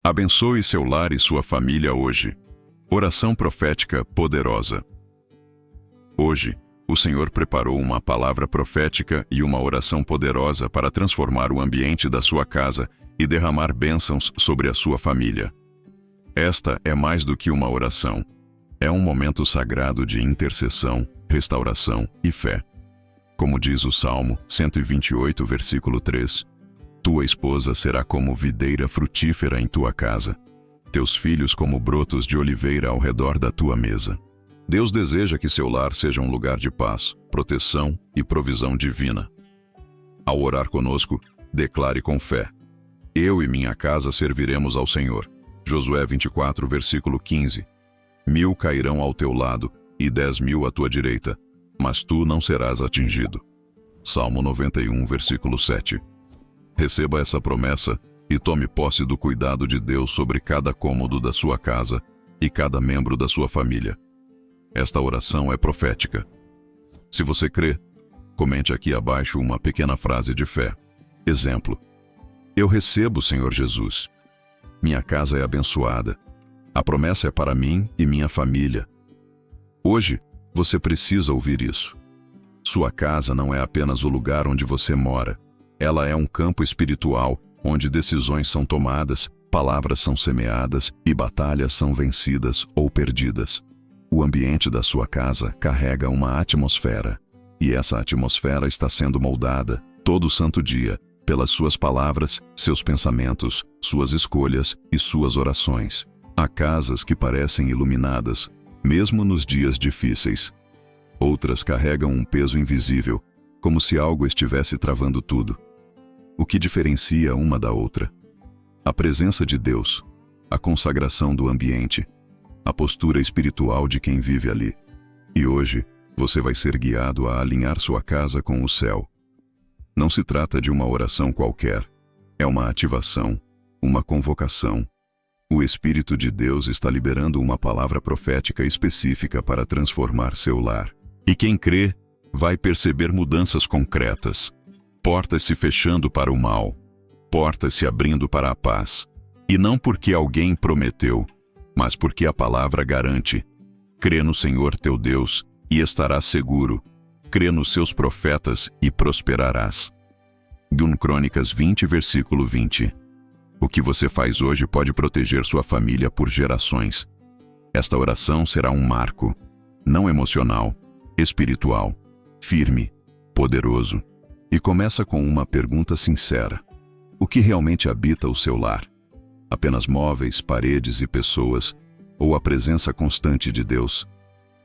Abençoe seu lar e sua família hoje. Oração profética poderosa. Hoje, o Senhor preparou uma palavra profética e uma oração poderosa para transformar o ambiente da sua casa e derramar bênçãos sobre a sua família. Esta é mais do que uma oração. É um momento sagrado de intercessão, restauração e fé. Como diz o Salmo 128, versículo 3, tua esposa será como videira frutífera em tua casa, teus filhos como brotos de oliveira ao redor da tua mesa. Deus deseja que seu lar seja um lugar de paz, proteção e provisão divina. Ao orar conosco, declare com fé: eu e minha casa serviremos ao Senhor. Josué 24, versículo 15. 1000 cairão ao teu lado e 10.000 à tua direita, mas tu não serás atingido. Salmo 91, versículo 7. Receba essa promessa e tome posse do cuidado de Deus sobre cada cômodo da sua casa e cada membro da sua família. Esta oração é profética. Se você crê, comente aqui abaixo uma pequena frase de fé. Exemplo: eu recebo, Senhor Jesus. Minha casa é abençoada. A promessa é para mim e minha família. Hoje, você precisa ouvir isso. Sua casa não é apenas o lugar onde você mora. Ela é um campo espiritual, onde decisões são tomadas, palavras são semeadas e batalhas são vencidas ou perdidas. O ambiente da sua casa carrega uma atmosfera, e essa atmosfera está sendo moldada, todo santo dia, pelas suas palavras, seus pensamentos, suas escolhas e suas orações. Há casas que parecem iluminadas, mesmo nos dias difíceis. Outras carregam um peso invisível, como se algo estivesse travando tudo. O que diferencia uma da outra? A presença de Deus, a consagração do ambiente, a postura espiritual de quem vive ali. E hoje, você vai ser guiado a alinhar sua casa com o céu. Não se trata de uma oração qualquer. É uma ativação, uma convocação. O Espírito de Deus está liberando uma palavra profética específica para transformar seu lar. E quem crê, vai perceber mudanças concretas. Portas se fechando para o mal. Portas se abrindo para a paz. E não porque alguém prometeu, mas porque a palavra garante. Crê no Senhor teu Deus e estarás seguro. Crê nos seus profetas e prosperarás. 1 Crônicas 20, versículo 20. O que você faz hoje pode proteger sua família por gerações. Esta oração será um marco, não emocional, espiritual, firme, poderoso. E começa com uma pergunta sincera: o que realmente habita o seu lar? Apenas móveis, paredes e pessoas, ou a presença constante de Deus?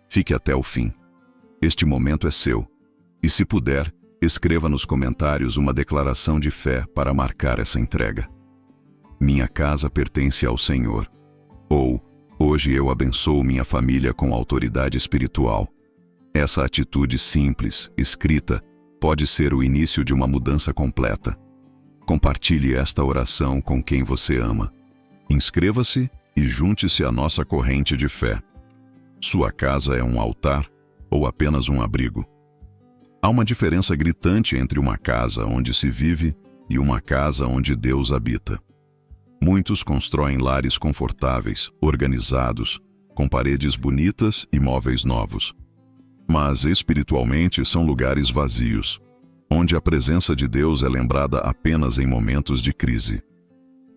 Fique até o fim. Este momento é seu. E se puder, escreva nos comentários uma declaração de fé para marcar essa entrega. Minha casa pertence ao Senhor. Ou, hoje eu abençoo minha família com autoridade espiritual. Essa atitude simples, escrita, pode ser o início de uma mudança completa. Compartilhe esta oração com quem você ama. Inscreva-se e junte-se à nossa corrente de fé. Sua casa é um altar ou apenas um abrigo? Há uma diferença gritante entre uma casa onde se vive e uma casa onde Deus habita. Muitos constroem lares confortáveis, organizados, com paredes bonitas e móveis novos. Mas espiritualmente são lugares vazios, onde a presença de Deus é lembrada apenas em momentos de crise.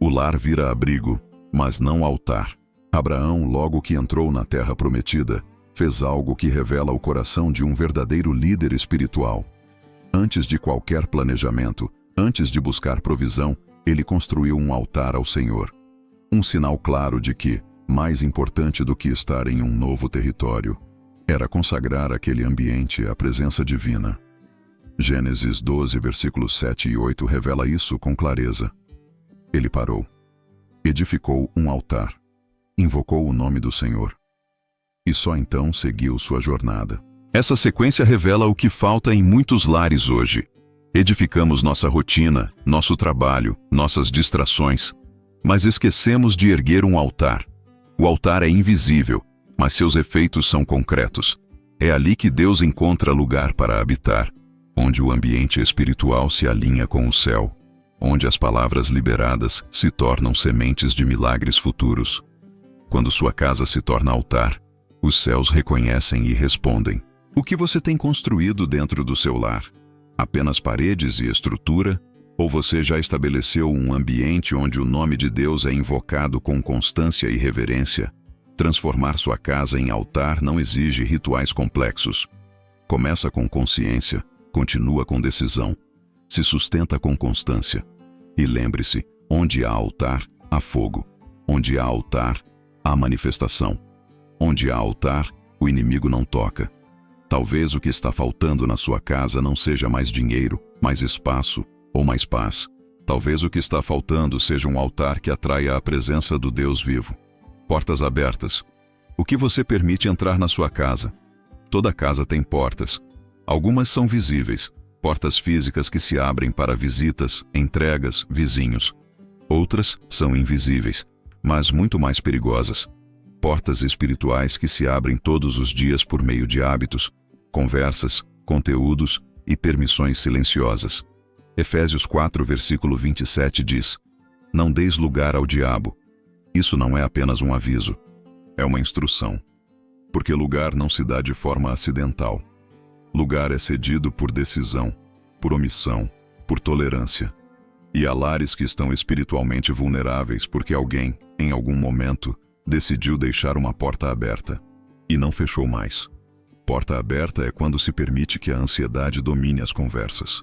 O lar vira abrigo, mas não altar. Abraão, logo que entrou na terra prometida, fez algo que revela o coração de um verdadeiro líder espiritual. Antes de qualquer planejamento, antes de buscar provisão, ele construiu um altar ao Senhor. Um sinal claro de que, mais importante do que estar em um novo território, era consagrar aquele ambiente à presença divina. Gênesis 12, versículos 7 e 8 revela isso com clareza. Ele parou, edificou um altar, invocou o nome do Senhor, e só então seguiu sua jornada. Essa sequência revela o que falta em muitos lares hoje. Edificamos nossa rotina, nosso trabalho, nossas distrações, mas esquecemos de erguer um altar. O altar é invisível, mas seus efeitos são concretos. É ali que Deus encontra lugar para habitar, onde o ambiente espiritual se alinha com o céu. onde as palavras liberadas se tornam sementes de milagres futuros. Quando sua casa se torna altar, os céus reconhecem e respondem. O que você tem construído dentro do seu lar? Apenas paredes e estrutura? Ou você já estabeleceu um ambiente onde o nome de Deus é invocado com constância e reverência? Transformar sua casa em altar não exige rituais complexos. Começa com consciência, continua com decisão, se sustenta com constância. E lembre-se, onde há altar, há fogo. Onde há altar, há manifestação. Onde há altar, o inimigo não toca. Talvez o que está faltando na sua casa não seja mais dinheiro, mais espaço ou mais paz. Talvez o que está faltando seja um altar que atraia a presença do Deus vivo. Portas abertas. O que você permite entrar na sua casa? Toda casa tem portas. Algumas são visíveis, portas físicas que se abrem para visitas, entregas, vizinhos. Outras são invisíveis, mas muito mais perigosas. Portas espirituais que se abrem todos os dias por meio de hábitos, conversas, conteúdos e permissões silenciosas. Efésios 4, versículo 27 diz: Não deis lugar ao diabo. Isso não é apenas um aviso, é uma instrução. Porque lugar não se dá de forma acidental. Lugar é cedido por decisão, por omissão, por tolerância. E há lares que estão espiritualmente vulneráveis porque alguém, em algum momento, decidiu deixar uma porta aberta e não fechou mais. Porta aberta é quando se permite que a ansiedade domine as conversas.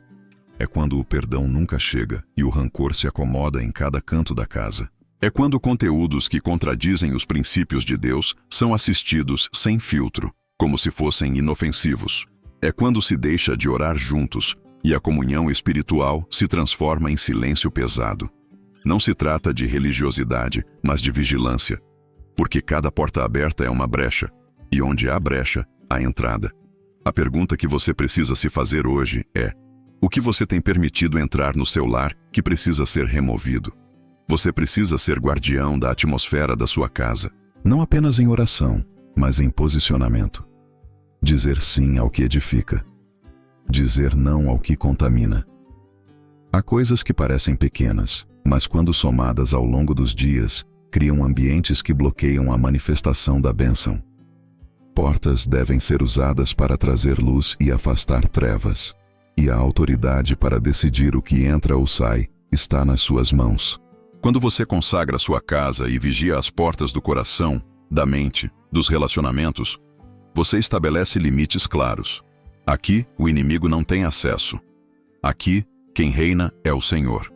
É quando o perdão nunca chega e o rancor se acomoda em cada canto da casa. É quando conteúdos que contradizem os princípios de Deus são assistidos sem filtro, como se fossem inofensivos. É quando se deixa de orar juntos e a comunhão espiritual se transforma em silêncio pesado. Não se trata de religiosidade, mas de vigilância. Porque cada porta aberta é uma brecha, e onde há brecha, há entrada. A pergunta que você precisa se fazer hoje é: o que você tem permitido entrar no seu lar que precisa ser removido? Você precisa ser guardião da atmosfera da sua casa, não apenas em oração, mas em posicionamento. Dizer sim ao que edifica. Dizer não ao que contamina. Há coisas que parecem pequenas, mas quando somadas ao longo dos dias, criam ambientes que bloqueiam a manifestação da bênção. Portas devem ser usadas para trazer luz e afastar trevas. E a autoridade para decidir o que entra ou sai está nas suas mãos. Quando você consagra sua casa e vigia as portas do coração, da mente, dos relacionamentos, você estabelece limites claros. Aqui, o inimigo não tem acesso. Aqui, quem reina é o Senhor.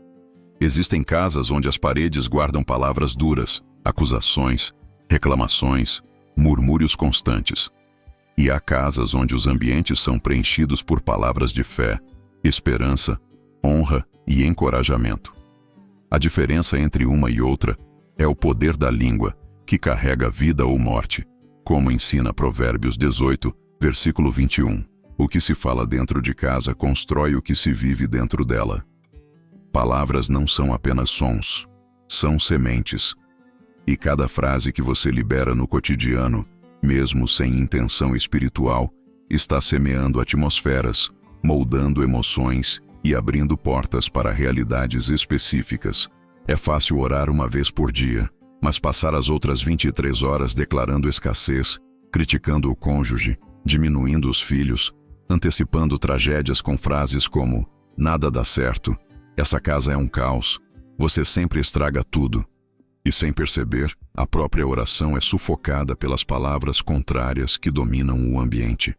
Existem casas onde as paredes guardam palavras duras, acusações, reclamações, murmúrios constantes. E há casas onde os ambientes são preenchidos por palavras de fé, esperança, honra e encorajamento. A diferença entre uma e outra é o poder da língua, que carrega vida ou morte, como ensina Provérbios 18, versículo 21. O que se fala dentro de casa constrói o que se vive dentro dela. Palavras não são apenas sons, são sementes. E cada frase que você libera no cotidiano, mesmo sem intenção espiritual, está semeando atmosferas, moldando emoções e abrindo portas para realidades específicas. É fácil orar uma vez por dia, mas passar as outras 23 horas declarando escassez, criticando o cônjuge, diminuindo os filhos, antecipando tragédias com frases como "nada dá certo", "essa casa é um caos", "você sempre estraga tudo". E sem perceber, a própria oração é sufocada pelas palavras contrárias que dominam o ambiente.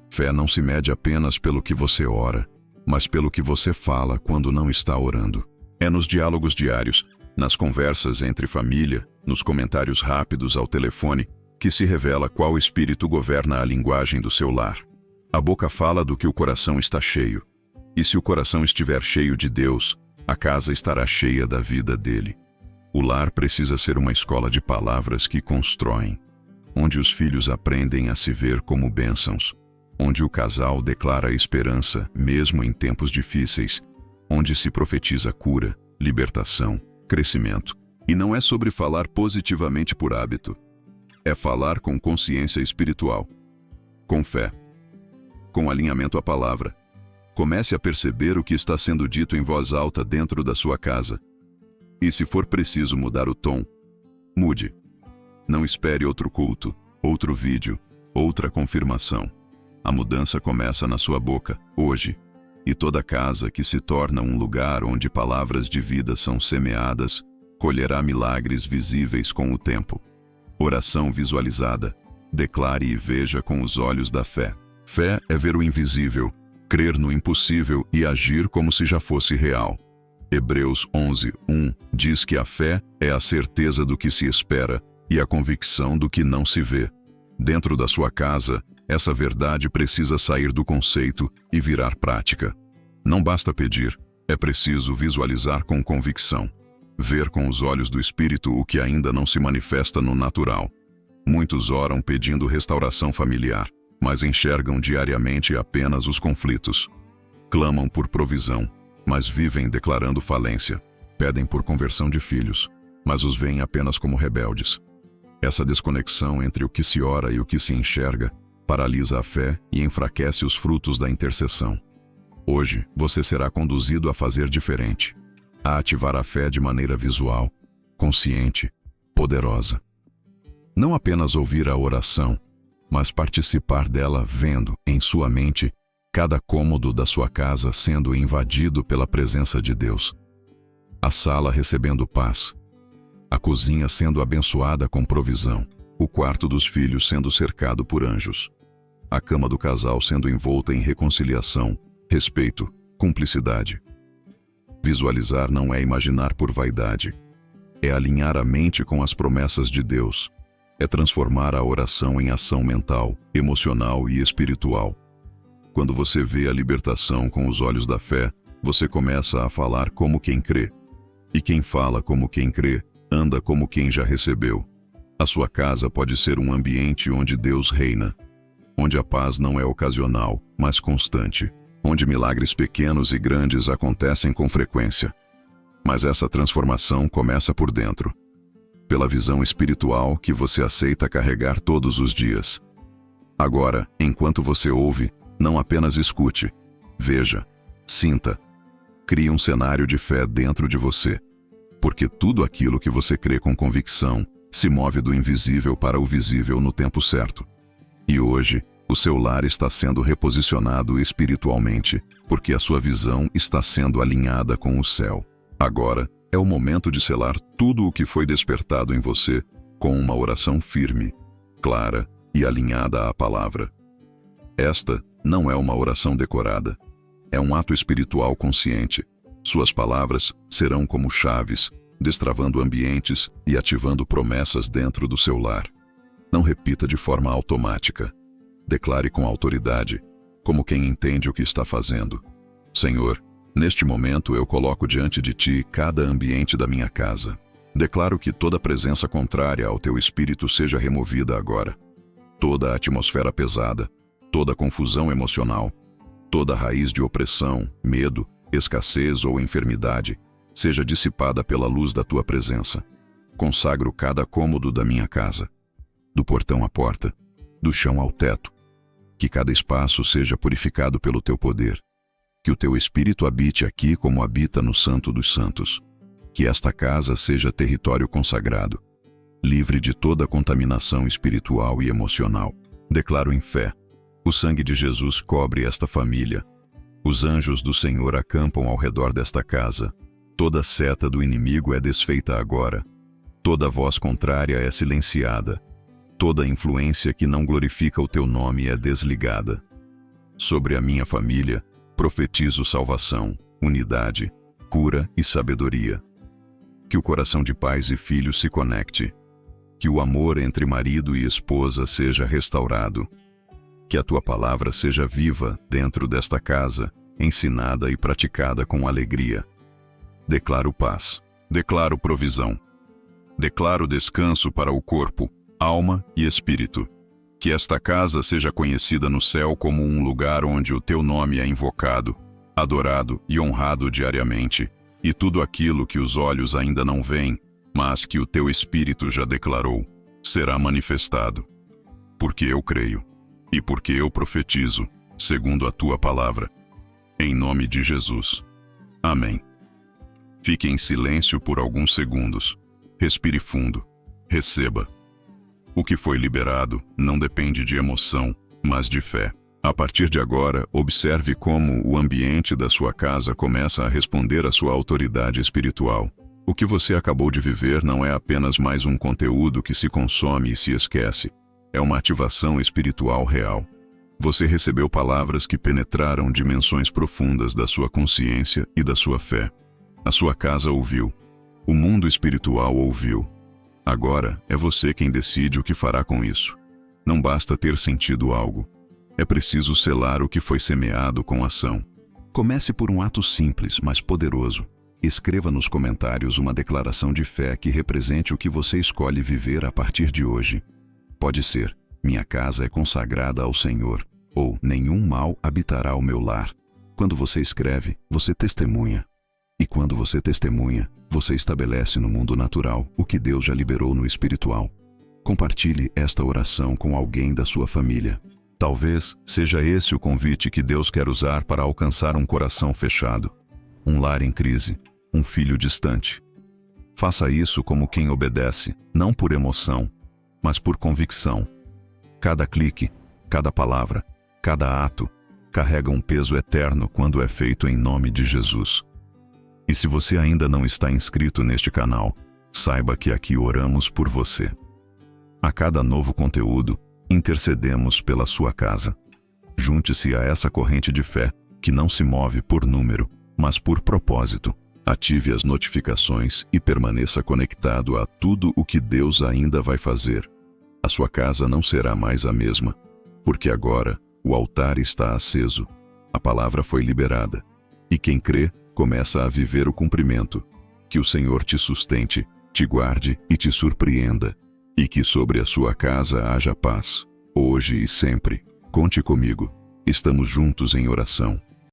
Fé não se mede apenas pelo que você ora, mas pelo que você fala quando não está orando. É nos diálogos diários, nas conversas entre família, nos comentários rápidos ao telefone, que se revela qual espírito governa a linguagem do seu lar. A boca fala do que o coração está cheio. E se o coração estiver cheio de Deus, a casa estará cheia da vida dele. O lar precisa ser uma escola de palavras que constroem, onde os filhos aprendem a se ver como bênçãos, onde o casal declara esperança mesmo em tempos difíceis, onde se profetiza cura, libertação, crescimento. E não é sobre falar positivamente por hábito. É falar com consciência espiritual, com fé, com alinhamento à palavra, Comece a perceber o que está sendo dito em voz alta dentro da sua casa. E se for preciso mudar o tom, mude. Não espere outro culto, outro vídeo, outra confirmação. A mudança começa na sua boca, hoje. E toda casa que se torna um lugar onde palavras de vida são semeadas, colherá milagres visíveis com o tempo. Oração visualizada. Declare e veja com os olhos da fé. Fé é ver o invisível, crer no impossível e agir como se já fosse real. Hebreus 11:1 diz que a fé é a certeza do que se espera e a convicção do que não se vê. Dentro da sua casa, essa verdade precisa sair do conceito e virar prática. Não basta pedir, é preciso visualizar com convicção. Ver com os olhos do Espírito o que ainda não se manifesta no natural. Muitos oram pedindo restauração familiar, mas enxergam diariamente apenas os conflitos. Clamam por provisão, mas vivem declarando falência. Pedem por conversão de filhos, mas os veem apenas como rebeldes. Essa desconexão entre o que se ora e o que se enxerga paralisa a fé e enfraquece os frutos da intercessão. Hoje, você será conduzido a fazer diferente, a ativar a fé de maneira visual, consciente, poderosa. Não apenas ouvir a oração, mas participar dela vendo, em sua mente, cada cômodo da sua casa sendo invadido pela presença de Deus. A sala recebendo paz, a cozinha sendo abençoada com provisão, o quarto dos filhos sendo cercado por anjos, a cama do casal sendo envolta em reconciliação, respeito, cumplicidade. Visualizar não é imaginar por vaidade, é alinhar a mente com as promessas de Deus, é transformar a oração em ação mental, emocional e espiritual. Quando você vê a libertação com os olhos da fé, você começa a falar como quem crê. E quem fala como quem crê, anda como quem já recebeu. A sua casa pode ser um ambiente onde Deus reina, onde a paz não é ocasional, mas constante, onde milagres pequenos e grandes acontecem com frequência. Mas essa transformação começa por dentro, pela visão espiritual que você aceita carregar todos os dias. Agora, enquanto você ouve, não apenas escute, veja, sinta, crie um cenário de fé dentro de você, porque tudo aquilo que você crê com convicção se move do invisível para o visível no tempo certo. E hoje, o seu lar está sendo reposicionado espiritualmente, porque a sua visão está sendo alinhada com o céu. Agora, é o momento de selar tudo o que foi despertado em você com uma oração firme, clara e alinhada à palavra. Esta não é uma oração decorada. É um ato espiritual consciente. Suas palavras serão como chaves, destravando ambientes e ativando promessas dentro do seu lar. Não repita de forma automática. Declare com autoridade, como quem entende o que está fazendo. Senhor, neste momento eu coloco diante de Ti cada ambiente da minha casa. Declaro que toda presença contrária ao Teu Espírito seja removida agora. Toda a atmosfera pesada, toda confusão emocional, toda raiz de opressão, medo, escassez ou enfermidade, seja dissipada pela luz da Tua presença. Consagro cada cômodo da minha casa, do portão à porta, do chão ao teto. Que cada espaço seja purificado pelo Teu poder. Que o Teu Espírito habite aqui como habita no Santo dos Santos. Que esta casa seja território consagrado, livre de toda contaminação espiritual e emocional. Declaro em fé: o sangue de Jesus cobre esta família. Os anjos do Senhor acampam ao redor desta casa. Toda seta do inimigo é desfeita agora. Toda voz contrária é silenciada. Toda influência que não glorifica o Teu nome é desligada. Sobre a minha família, profetizo salvação, unidade, cura e sabedoria. Que o coração de pais e filhos se conecte. Que o amor entre marido e esposa seja restaurado. Que a Tua palavra seja viva dentro desta casa, ensinada e praticada com alegria. Declaro paz. Declaro provisão. Declaro descanso para o corpo, alma e espírito. Que esta casa seja conhecida no céu como um lugar onde o Teu nome é invocado, adorado e honrado diariamente, e tudo aquilo que os olhos ainda não veem, mas que o Teu Espírito já declarou, será manifestado. Porque eu creio, e porque eu profetizo, segundo a Tua palavra. Em nome de Jesus. Amém. Fique em silêncio por alguns segundos. Respire fundo. Receba. O que foi liberado não depende de emoção, mas de fé. A partir de agora, observe como o ambiente da sua casa começa a responder à sua autoridade espiritual. O que você acabou de viver não é apenas mais um conteúdo que se consome e se esquece. É uma ativação espiritual real. Você recebeu palavras que penetraram dimensões profundas da sua consciência e da sua fé. A sua casa ouviu. O mundo espiritual ouviu. Agora é você quem decide o que fará com isso. Não basta ter sentido algo. É preciso selar o que foi semeado com ação. Comece por um ato simples, mas poderoso. Escreva nos comentários uma declaração de fé que represente o que você escolhe viver a partir de hoje. Pode ser: minha casa é consagrada ao Senhor, ou nenhum mal habitará o meu lar. Quando você escreve, você testemunha. E quando você testemunha, você estabelece no mundo natural o que Deus já liberou no espiritual. Compartilhe esta oração com alguém da sua família. Talvez seja esse o convite que Deus quer usar para alcançar um coração fechado, um lar em crise, um filho distante. Faça isso como quem obedece, não por emoção, mas por convicção. Cada clique, cada palavra, cada ato, carrega um peso eterno quando é feito em nome de Jesus. E se você ainda não está inscrito neste canal, saiba que aqui oramos por você. A cada novo conteúdo, intercedemos pela sua casa. Junte-se a essa corrente de fé que não se move por número, mas por propósito. Ative as notificações e permaneça conectado a tudo o que Deus ainda vai fazer. A sua casa não será mais a mesma, porque agora o altar está aceso. A palavra foi liberada. E quem crê, começa a viver o cumprimento. Que o Senhor te sustente, te guarde e te surpreenda. E que sobre a sua casa haja paz, hoje e sempre. Conte comigo. Estamos juntos em oração.